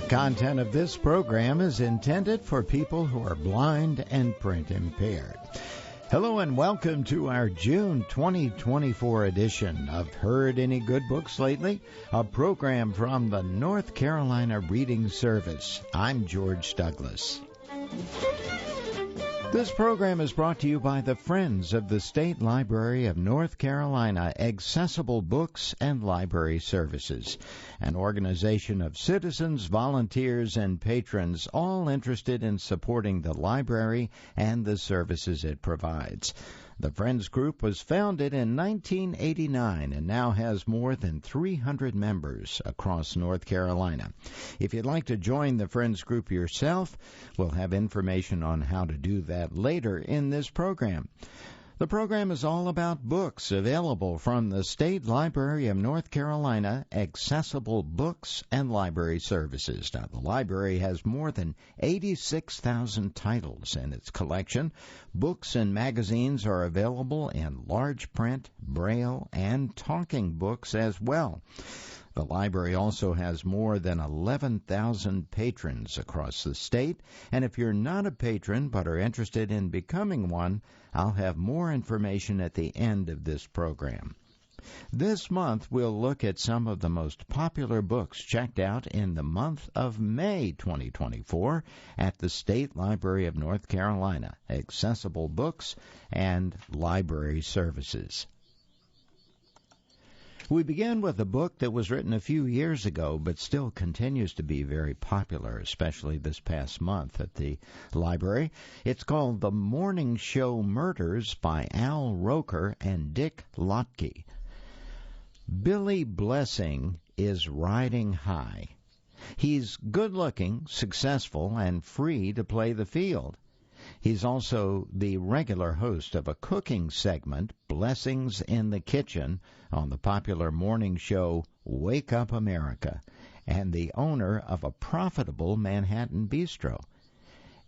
Content of this program is intended for people who are blind and print impaired. Hello and welcome to our June 2024 edition of Heard Any Good Books Lately, a program from the North Carolina Reading Service. I'm George Douglas. This program is brought to you by the Friends of the State Library of North Carolina Accessible Books and Library Services, an organization of citizens, volunteers, and patrons all interested in supporting the library and the services it provides. The Friends Group was founded in 1989 and now has more than 300 members across North Carolina. If you'd like to join the Friends Group yourself, we'll have information on how to do that later in this program. The program is all about books available from the State Library of North Carolina, Accessible Books and Library Services. Now, the library has more than 86,000 titles in its collection. Books and magazines are available in large print, braille, and talking books as well. The library also has more than 11,000 patrons across the state, and if you're not a patron but are interested in becoming one, I'll have more information at the end of this program. This month, we'll look at some of the most popular books checked out in the month of May 2024 at the State Library of North Carolina, Accessible Books and Library Services. We begin with a book that was written a few years ago but still continues to be very popular, especially this past month at the library. It's called The Morning Show Murders by Roker and Dick Lochte. Billy Blessing is riding high. He's good-looking, successful, and free to play the field. He's also the regular host of a cooking segment, Blessings in the Kitchen, on the popular morning show Wake Up America, and the owner of a profitable Manhattan bistro.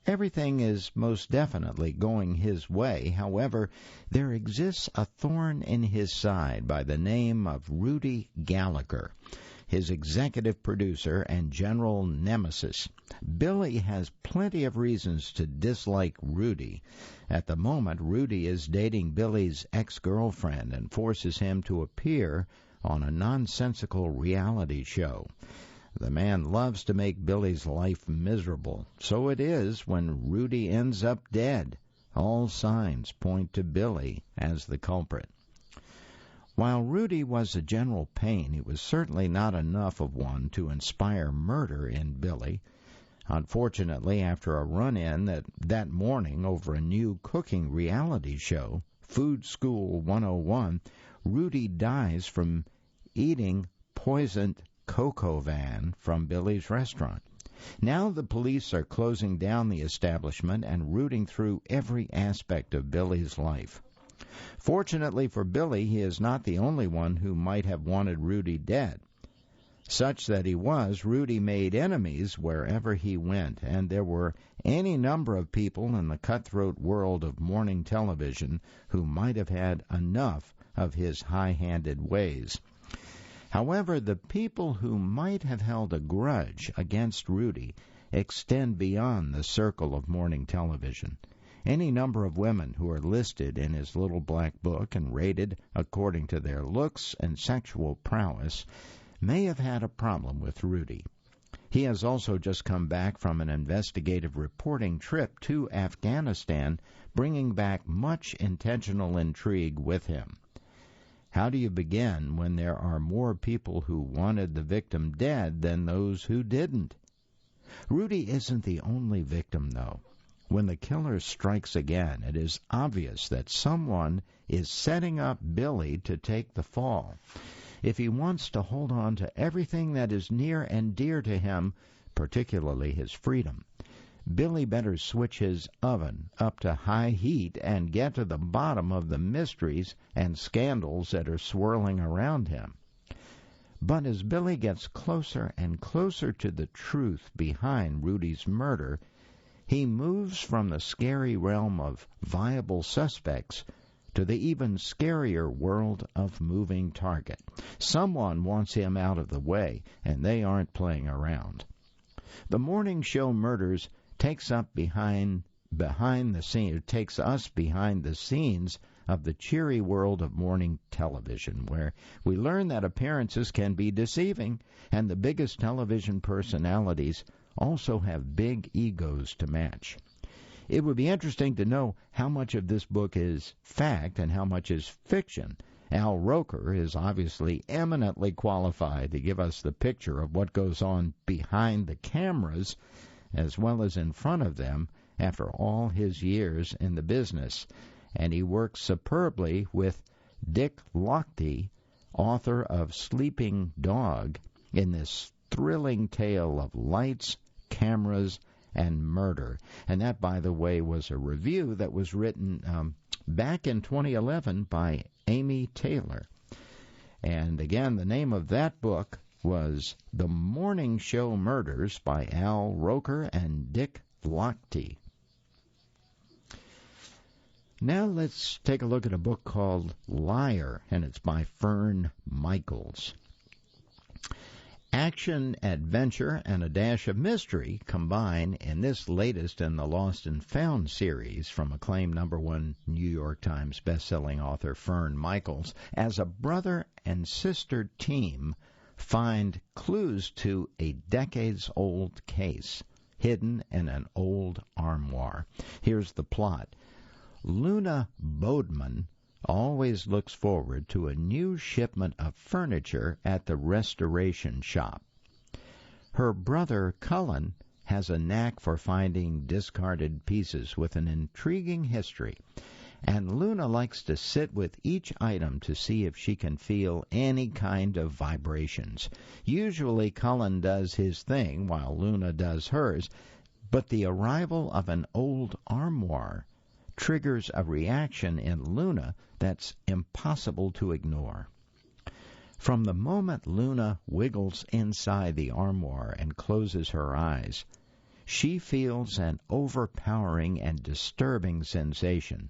Everything is most definitely going his way. However, there exists a thorn in his side by the name of Rudy Gallagher, his executive producer and general nemesis. Billy has plenty of reasons to dislike Rudy. At the moment, Rudy is dating Billy's ex-girlfriend and forces him to appear on a nonsensical reality show. The man loves to make Billy's life miserable. So it is when Rudy ends up dead. All signs point to Billy as the culprit. While Rudy was a general pain, he was certainly not enough of one to inspire murder in Billy. Unfortunately, after a run-in that morning over a new cooking reality show, Food School 101, Rudy dies from eating poisoned cocoa van from Billy's restaurant. Now the police are closing down the establishment and rooting through every aspect of Billy's life. Fortunately for Billy, he is not the only one who might have wanted Rudy dead. Such that he was, Rudy made enemies wherever he went, and there were any number of people in the cutthroat world of morning television who might have had enough of his high-handed ways. However, the people who might have held a grudge against Rudy extend beyond the circle of morning television. Any number of women who are listed in his little black book and rated according to their looks and sexual prowess may have had a problem with Rudy. He has also just come back from an investigative reporting trip to Afghanistan, bringing back much intentional intrigue with him. How do you begin when there are more people who wanted the victim dead than those who didn't? Rudy isn't the only victim, though. When the killer strikes again, it is obvious that someone is setting up Billy to take the fall. If he wants to hold on to everything that is near and dear to him, particularly his freedom, Billy better switch his oven up to high heat and get to the bottom of the mysteries and scandals that are swirling around him. But as Billy gets closer and closer to the truth behind Rudy's murder, he moves from the scary realm of viable suspects to the even scarier world of moving target. Someone wants him out of the way, and they aren't playing around. The Morning Show Murders takes us behind the scenes of the cheery world of morning television, where we learn that appearances can be deceiving, and the biggest television personalities also have big egos to match. It would be interesting to know how much of this book is fact and how much is fiction. Al Roker is obviously eminently qualified to give us the picture of what goes on behind the cameras as well as in front of them after all his years in the business. And he works superbly with Dick Lochte, author of Sleeping Dog, in this thrilling tale of lights, cameras, and murder. And that, by the way, was a review that was written back in 2011 by Amy Taylor. And again, the name of that book was The Morning Show Murders by Al Roker and Dick Lochte. Now let's take a look at a book called Liar, and it's by Fern Michaels. Action, adventure, and a dash of mystery combine in this latest in the Lost and Found series from acclaimed #1 New York Times bestselling author Fern Michaels as a brother and sister team find clues to a decades-old case hidden in an old armoire. Here's the plot. Luna Bodeman always looks forward to a new shipment of furniture at the restoration shop. Her brother Cullen has a knack for finding discarded pieces with an intriguing history, and Luna likes to sit with each item to see if she can feel any kind of vibrations. Usually Cullen does his thing while Luna does hers, but the arrival of an old armoire triggers a reaction in Luna that's impossible to ignore. From the moment Luna wiggles inside the armoire and closes her eyes, she feels an overpowering and disturbing sensation.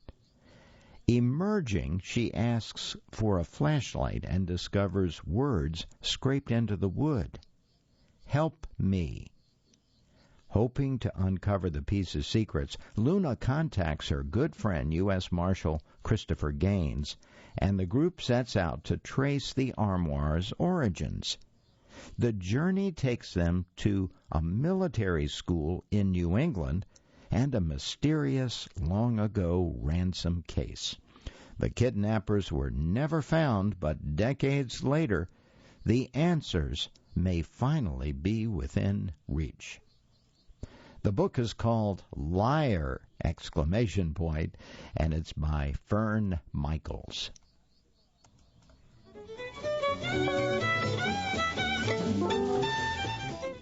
Emerging, she asks for a flashlight and discovers words scraped into the wood. "Help me." Hoping to uncover the piece's secrets, Luna contacts her good friend, U.S. Marshal Christopher Gaines, and the group sets out to trace the armoire's origins. The journey takes them to a military school in New England and a mysterious, long-ago ransom case. The kidnappers were never found, but decades later, the answers may finally be within reach. The book is called Liar! And it's by Fern Michaels.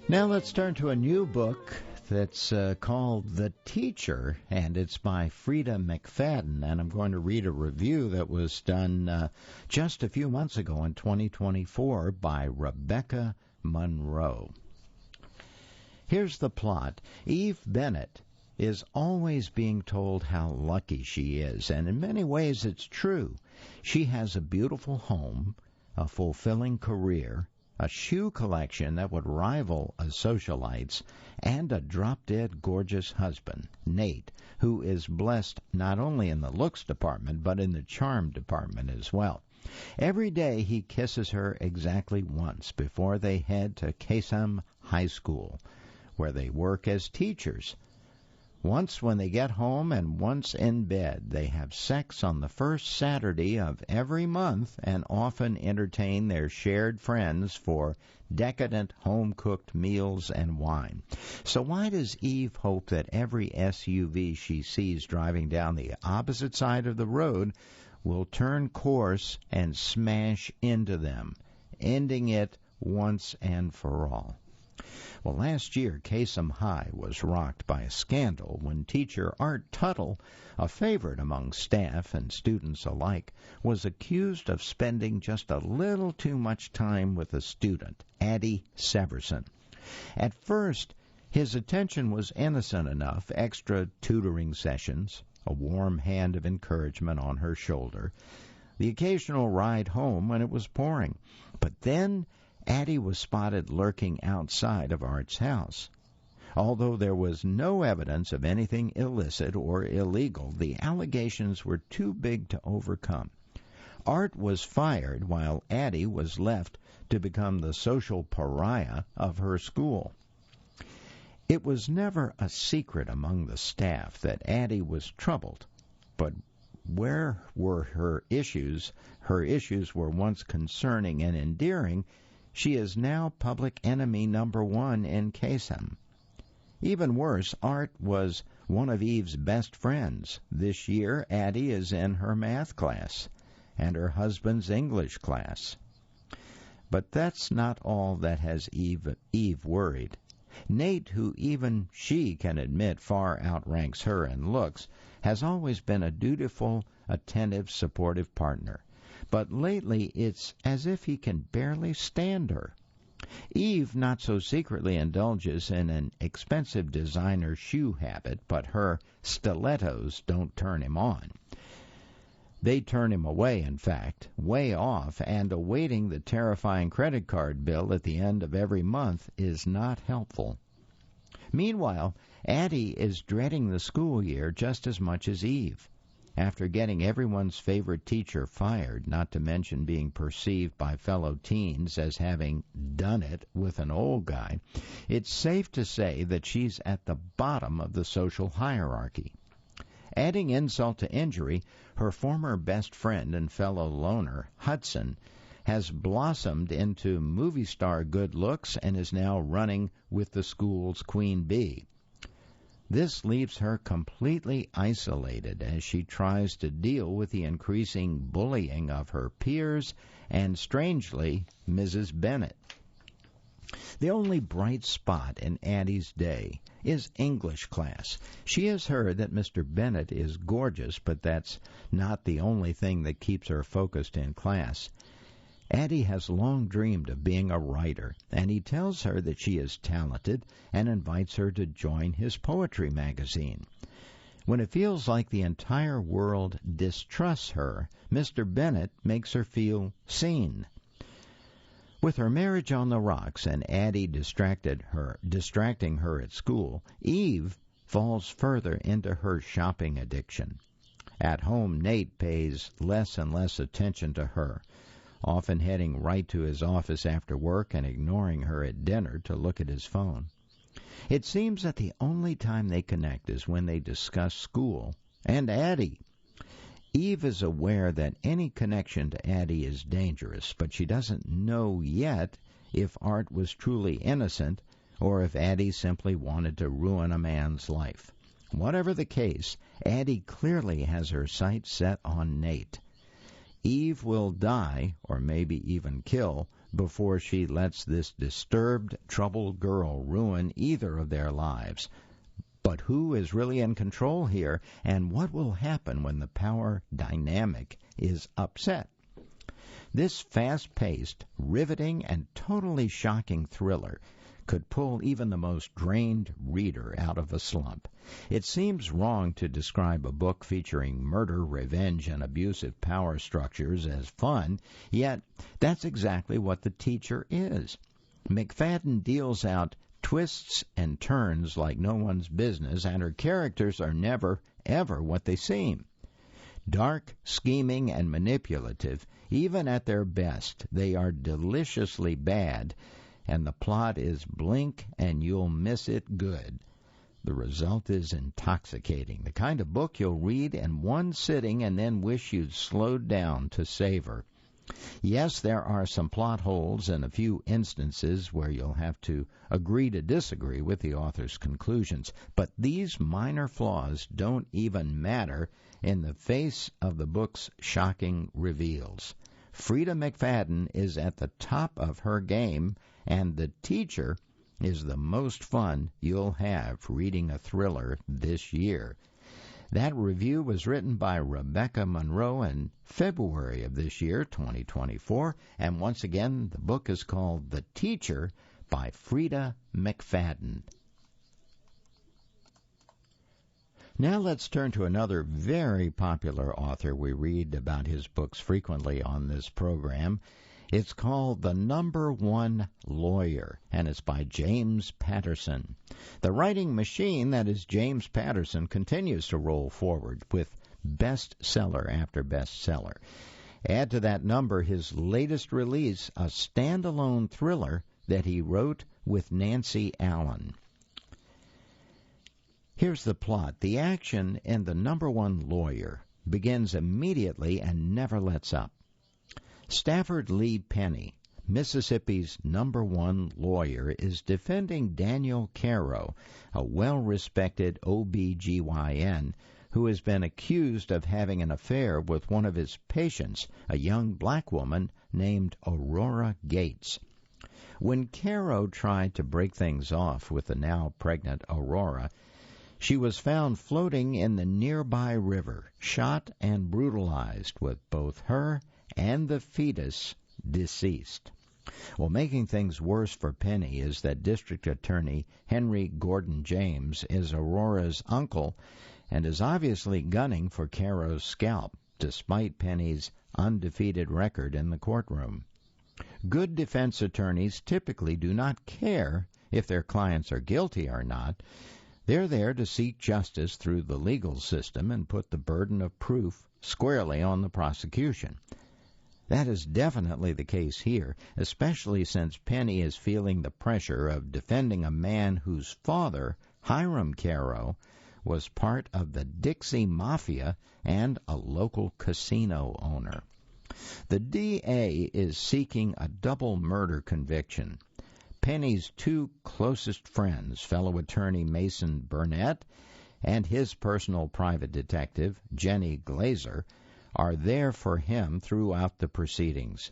Now let's turn to a new book that's called The Teacher, and it's by Frida McFadden, and I'm going to read a review that was done just a few months ago in 2024 by Rebecca Monroe. Here's the plot. Eve Bennett is always being told how lucky she is, and in many ways it's true. She has a beautiful home, a fulfilling career, a shoe collection that would rival a socialite's, and a drop-dead gorgeous husband, Nate, who is blessed not only in the looks department but in the charm department as well. Every day he kisses her exactly once before they head to Kasem High School, where they work as teachers. Once when they get home and once in bed. They have sex on the first Saturday of every month and often entertain their shared friends for decadent home-cooked meals and wine. So why does Eve hope that every SUV she sees driving down the opposite side of the road will turn course and smash into them, ending it once and for all? Well, last year, Kasem High was rocked by a scandal when teacher Art Tuttle, a favorite among staff and students alike, was accused of spending just a little too much time with a student, Addie Severson. At first, his attention was innocent enough, extra tutoring sessions, a warm hand of encouragement on her shoulder, the occasional ride home when it was pouring. But then Addie was spotted lurking outside of Art's house. Although there was no evidence of anything illicit or illegal, the allegations were too big to overcome. Art was fired while Addie was left to become the social pariah of her school. It was never a secret among the staff that Addie was troubled, but where were her issues? Her issues were once concerning and endearing. She is now public enemy number one in Kasem. Even worse, Art was one of Eve's best friends. This year, Addie is in her math class and her husband's English class. But that's not all that has Eve worried. Nate, who even she can admit far outranks her in looks, has always been a dutiful, attentive, supportive partner. But lately it's as if he can barely stand her. Eve not so secretly indulges in an expensive designer shoe habit, but her stilettos don't turn him on. They turn him away, in fact, way off, and awaiting the terrifying credit card bill at the end of every month is not helpful. Meanwhile, Addie is dreading the school year just as much as Eve. After getting everyone's favorite teacher fired, not to mention being perceived by fellow teens as having done it with an old guy, it's safe to say that she's at the bottom of the social hierarchy. Adding insult to injury, her former best friend and fellow loner, Hudson, has blossomed into movie star good looks and is now running with the school's queen bee. This leaves her completely isolated as she tries to deal with the increasing bullying of her peers and, strangely, Mrs. Bennett. The only bright spot in Addie's day is English class. She has heard that Mr. Bennett is gorgeous, but that's not the only thing that keeps her focused in class. Addie has long dreamed of being a writer, and he tells her that she is talented and invites her to join his poetry magazine. When it feels like the entire world distrusts her, Mr. Bennett makes her feel seen. With her marriage on the rocks and Addie distracting her at school, Eve falls further into her shopping addiction. At home, Nate pays less and less attention to her, often heading right to his office after work and ignoring her at dinner to look at his phone. It seems that the only time they connect is when they discuss school and Addie. Eve is aware that any connection to Addie is dangerous, but she doesn't know yet if Art was truly innocent or if Addie simply wanted to ruin a man's life. Whatever the case, Addie clearly has her sights set on Nate. Eve will die, or maybe even kill, before she lets this disturbed, troubled girl ruin either of their lives. But who is really in control here, and what will happen when the power dynamic is upset? This fast-paced, riveting, and totally shocking thriller could pull even the most drained reader out of a slump. It seems wrong to describe a book featuring murder, revenge, and abusive power structures as fun, yet that's exactly what The Teacher is. McFadden deals out twists and turns like no one's business, and her characters are never, ever what they seem. Dark, scheming, and manipulative, even at their best, they are deliciously bad, and the plot is blink and you'll miss it good. The result is intoxicating, the kind of book you'll read in one sitting and then wish you'd slowed down to savor. Yes, there are some plot holes and a few instances where you'll have to agree to disagree with the author's conclusions, but these minor flaws don't even matter in the face of the book's shocking reveals. Frida McFadden is at the top of her game, and The Teacher is the most fun you'll have reading a thriller this year. That review was written by Rebecca Monroe in February of this year, 2024, and once again, the book is called The Teacher by Frida McFadden. Now let's turn to another very popular author. We read about his books frequently on this program, It's called The Number One Lawyer, and it's by James Patterson. The writing machine that is James Patterson continues to roll forward with bestseller after bestseller. Add to that number his latest release, a standalone thriller that he wrote with Nancy Allen. Here's the plot. The action in The Number One Lawyer begins immediately and never lets up. Stafford Lee Penny, Mississippi's number one lawyer, is defending Daniel Caro, a well-respected OB-GYN who has been accused of having an affair with one of his patients, a young black woman named Aurora Gates. When Caro tried to break things off with the now pregnant Aurora, she was found floating in the nearby river, shot and brutalized, with both her and the fetus deceased. Well, making things worse for Penny is that District Attorney Henry Gordon James is Aurora's uncle and is obviously gunning for Caro's scalp, despite Penny's undefeated record in the courtroom. Good defense attorneys typically do not care if their clients are guilty or not. They're there to seek justice through the legal system and put the burden of proof squarely on the prosecution. That is definitely the case here, especially since Penny is feeling the pressure of defending a man whose father, Hiram Caro, was part of the Dixie Mafia and a local casino owner. The DA is seeking a double murder conviction. Penny's two closest friends, fellow attorney Mason Burnett and his personal private detective, Jenny Glazer, are there for him throughout the proceedings.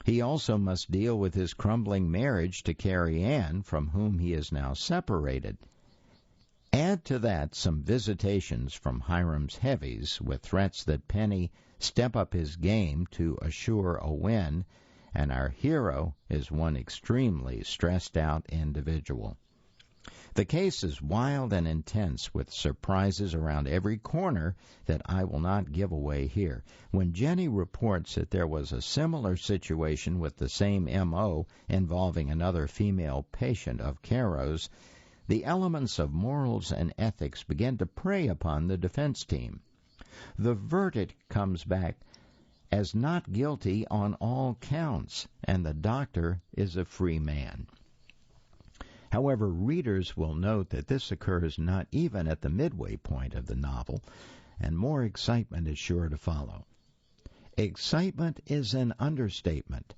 He also must deal with his crumbling marriage to Carrie Ann, from whom he is now separated. Add to that some visitations from Hiram's heavies with threats that Penny step up his game to assure a win, and our hero is one extremely stressed-out individual. The case is wild and intense, with surprises around every corner that I will not give away here. When Jenny reports that there was a similar situation with the same M.O. involving another female patient of Caro's, the elements of morals and ethics begin to prey upon the defense team. The verdict comes back as not guilty on all counts, and the doctor is a free man. However, readers will note that this occurs not even at the midway point of the novel, and more excitement is sure to follow. Excitement is an understatement.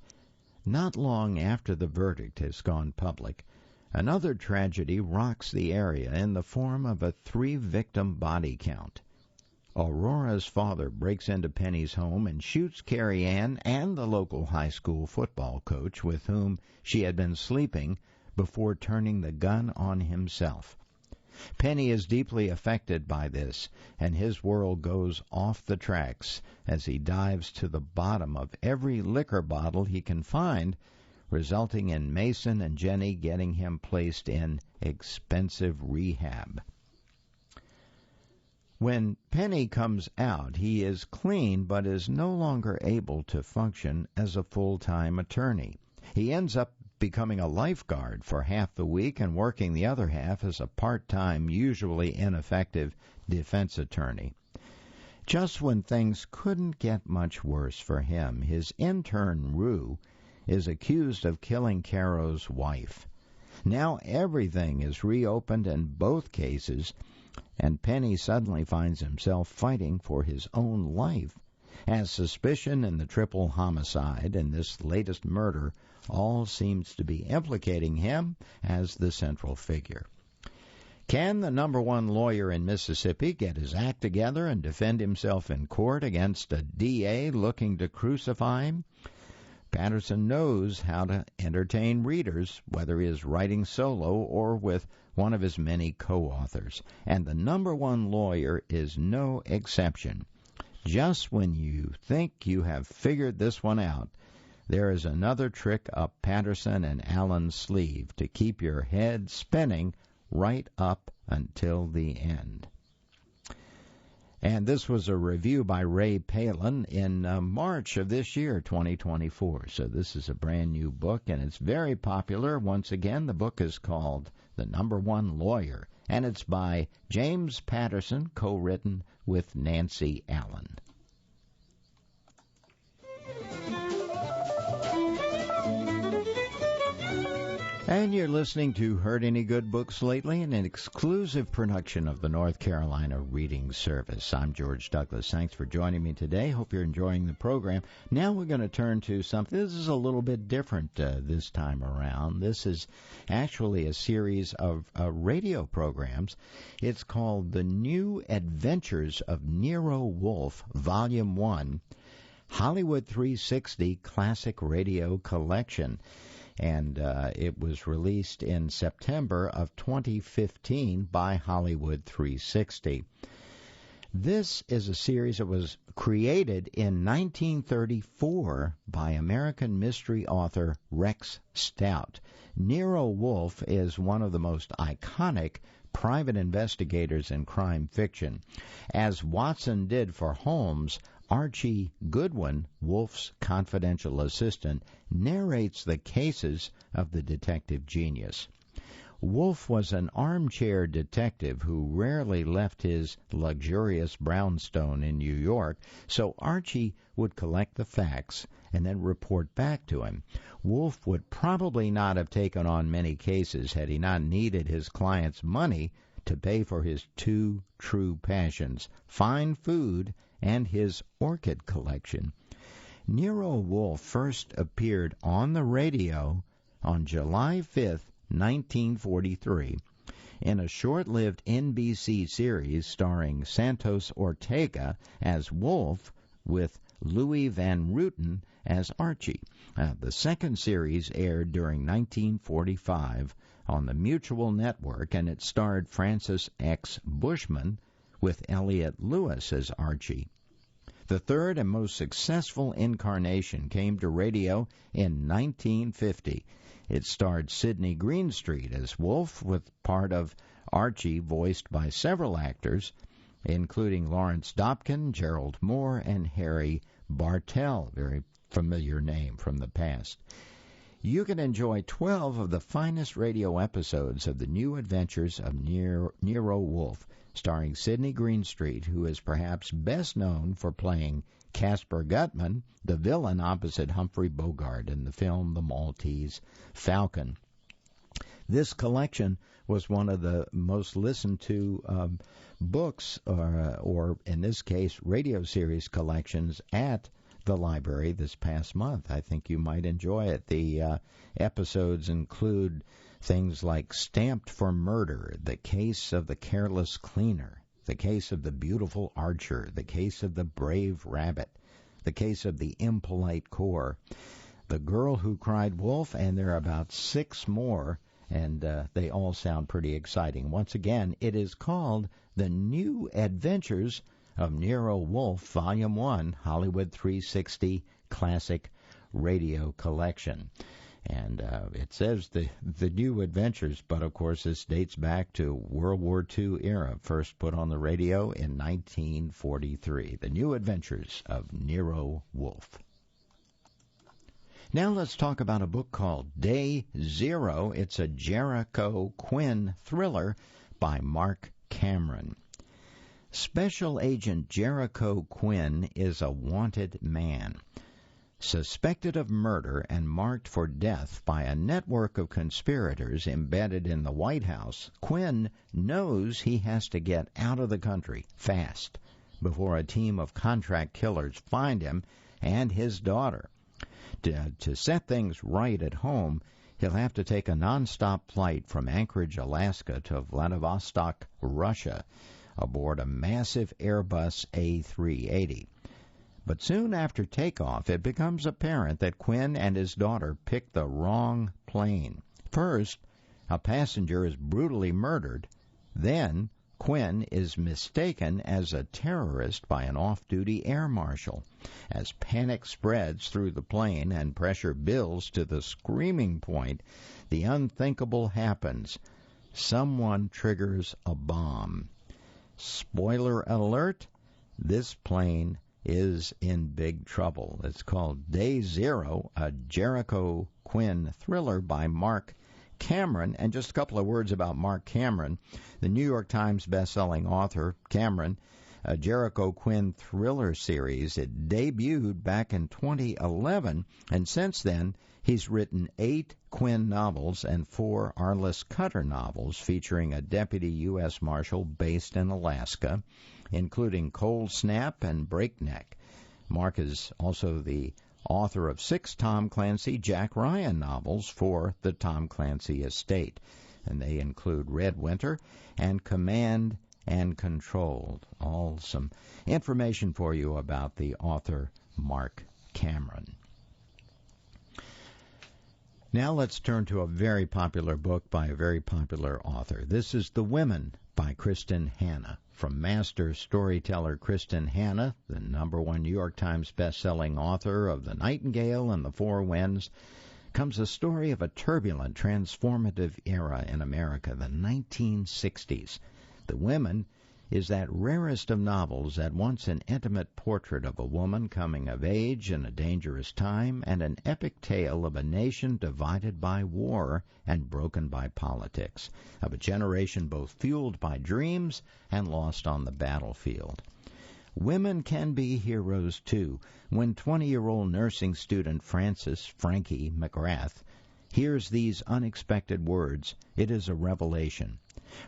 Not long after the verdict has gone public, another tragedy rocks the area in the form of a 3-victim body count. Aurora's father breaks into Penny's home and shoots Carrie Ann and the local high school football coach with whom she had been sleeping before turning the gun on himself. Penny is deeply affected by this, and his world goes off the tracks as he dives to the bottom of every liquor bottle he can find, resulting in Mason and Jenny getting him placed in expensive rehab. When Penny comes out, he is clean but is no longer able to function as a full-time attorney. He ends up becoming a lifeguard for half the week and working the other half as a part-time, usually ineffective defense attorney. Just when things couldn't get much worse for him, his intern, Rue, is accused of killing Caro's wife. Now everything is reopened in both cases, and Penny suddenly finds himself fighting for his own life, as suspicion in the triple homicide and this latest murder all seems to be implicating him as the central figure. Can the number one lawyer in Mississippi get his act together and defend himself in court against a DA looking to crucify him? Patterson knows how to entertain readers, whether he is writing solo or with one of his many co-authors, and the number one lawyer is no exception. Just when you think you have figured this one out, there is another trick up Patterson and Allen's sleeve to keep your head spinning right up until the end. And this was a review by Ray Palin in March of this year, 2024. So this is a brand new book, and it's very popular. Once again, the book is called The Number One Lawyer, and it's by James Patterson, co-written with Nancy Allen. And you're listening to Heard Any Good Books Lately, an exclusive production of the North Carolina Reading Service. I'm George Douglas. Thanks for joining me today. Hope you're enjoying the program. Now we're going to turn to something. This is a little bit different this time around. This is actually a series of radio programs. It's called The New Adventures of Nero Wolfe, Volume 1, Hollywood 360 Classic Radio Collection. And it was released in September of 2015 by Hollywood 360. This is a series that was created in 1934 by American mystery author Rex Stout. Nero Wolfe is one of the most iconic private investigators in crime fiction. As Watson did for Holmes, Archie Goodwin, Wolfe's confidential assistant, narrates the cases of the detective genius. Wolfe was an armchair detective who rarely left his luxurious brownstone in New York, so Archie would collect the facts and then report back to him. Wolfe would probably not have taken on many cases had he not needed his clients' money to pay for his two true passions, fine food and his orchid collection. Nero Wolfe first appeared on the radio on July 5th, 1943, in a short-lived NBC series starring Santos Ortega as Wolfe with Louis Van Rooten as Archie. The second series aired during 1945 on the Mutual Network, and it starred Francis X. Bushman with Elliot Lewis as Archie. The third and most successful incarnation came to radio in 1950. It starred Sidney Greenstreet as Wolfe, with part of Archie voiced by several actors, including Lawrence Dobkin, Gerald Moore, and Harry Bartell, very familiar name from the past. You can enjoy 12 of the finest radio episodes of The New Adventures of Nero Wolfe, starring Sidney Greenstreet, who is perhaps best known for playing Caspar Gutman, the villain opposite Humphrey Bogart in the film The Maltese Falcon. This collection was one of the most listened to books, or in this case, radio series collections at the library this past month. I think you might enjoy it. The episodes include things like Stamped for Murder, The Case of the Careless Cleaner, The Case of the Beautiful Archer, The Case of the Brave Rabbit, The Case of the Impolite Core, The Girl Who Cried Wolf, and there are about 6 more, and they all sound pretty exciting. Once again, it is called The New Adventures of Nero Wolfe, Volume 1, Hollywood 360 Classic Radio Collection. And it says the new adventures, but of course this dates back to World War II era, first put on the radio in 1943. The New Adventures of Nero Wolfe. Now let's talk about a book called Day Zero. It's a Jericho Quinn thriller by Mark Cameron. Special Agent Jericho Quinn is a wanted man. Suspected of murder and marked for death by a network of conspirators embedded in the White House, Quinn knows he has to get out of the country fast before a team of contract killers find him and his daughter. To set things right at home, he'll have to take a nonstop flight from Anchorage, Alaska to Vladivostok, Russia, aboard a massive Airbus A380. But soon after takeoff, it becomes apparent that Quinn and his daughter picked the wrong plane. First, a passenger is brutally murdered. Then, Quinn is mistaken as a terrorist by an off-duty air marshal. As panic spreads through the plane and pressure builds to the screaming point, the unthinkable happens. Someone triggers a bomb. Spoiler alert, this plane is in big trouble. It's called Day Zero, a Jericho Quinn thriller by Mark Cameron. And just a couple of words about Mark Cameron, the New York Times best-selling author, Cameron, a Jericho Quinn thriller series. It debuted back in 2011, and since then he's written 8 Quinn novels and 4 Arliss Cutter novels featuring a deputy U.S. Marshal based in Alaska, including Cold Snap and Breakneck. Mark is also the author of 6 Tom Clancy Jack Ryan novels for the Tom Clancy estate, and they include Red Winter and Command and Controlled. All some information for you about the author Mark Cameron. Now let's turn to a very popular book by a very popular author. This is The Women by Kristen Hanna. From master storyteller Kristen Hanna, the #1 New York Times best-selling author of The Nightingale and the Four Winds, comes a story of a turbulent, transformative era in America, the 1960s. The Women is that rarest of novels, at once an intimate portrait of a woman coming of age in a dangerous time and an epic tale of a nation divided by war and broken by politics, of a generation both fueled by dreams and lost on the battlefield. Women can be heroes, too, when 20-year-old nursing student Frankie McGrath hears these unexpected words. It is a revelation.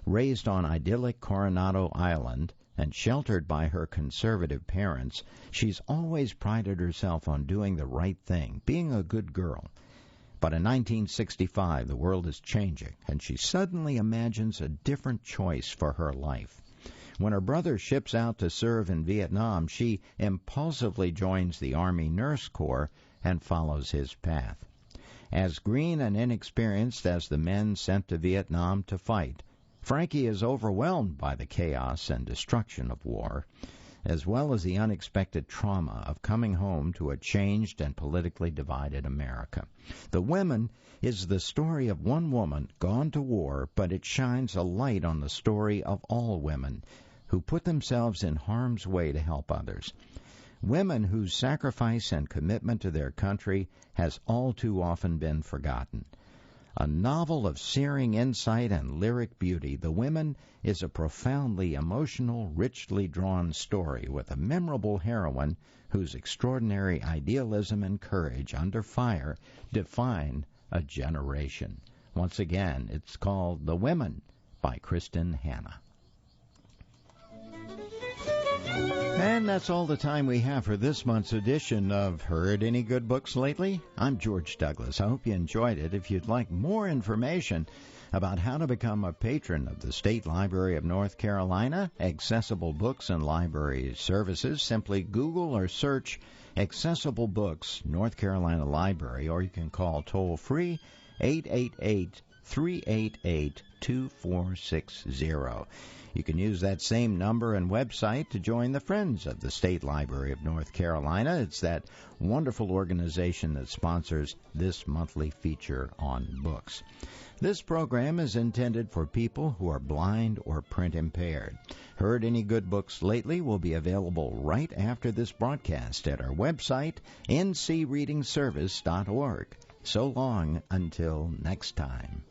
Raised on idyllic Coronado Island and sheltered by her conservative parents, she's always prided herself on doing the right thing, being a good girl. But in 1965, the world is changing, and she suddenly imagines a different choice for her life. When her brother ships out to serve in Vietnam, she impulsively joins the Army Nurse Corps and follows his path. As green and inexperienced as the men sent to Vietnam to fight, Frankie is overwhelmed by the chaos and destruction of war, as well as the unexpected trauma of coming home to a changed and politically divided America. The Women is the story of one woman gone to war, but it shines a light on the story of all women who put themselves in harm's way to help others. Women whose sacrifice and commitment to their country has all too often been forgotten. A novel of searing insight and lyric beauty, The Women is a profoundly emotional, richly drawn story with a memorable heroine whose extraordinary idealism and courage under fire define a generation. Once again, it's called The Women by Kristen Hanna. And that's all the time we have for this month's edition of Heard Any Good Books Lately? I'm George Douglas. I hope you enjoyed it. If you'd like more information about how to become a patron of the State Library of North Carolina, accessible books and library services, simply Google or search Accessible Books North Carolina Library, or you can call toll-free 888-388-2460. You can use that same number and website to join the Friends of the State Library of North Carolina. It's that wonderful organization that sponsors this monthly feature on books. This program is intended for people who are blind or print impaired. Heard Any Good Books Lately will be available right after this broadcast at our website, ncreadingservice.org. So long until next time.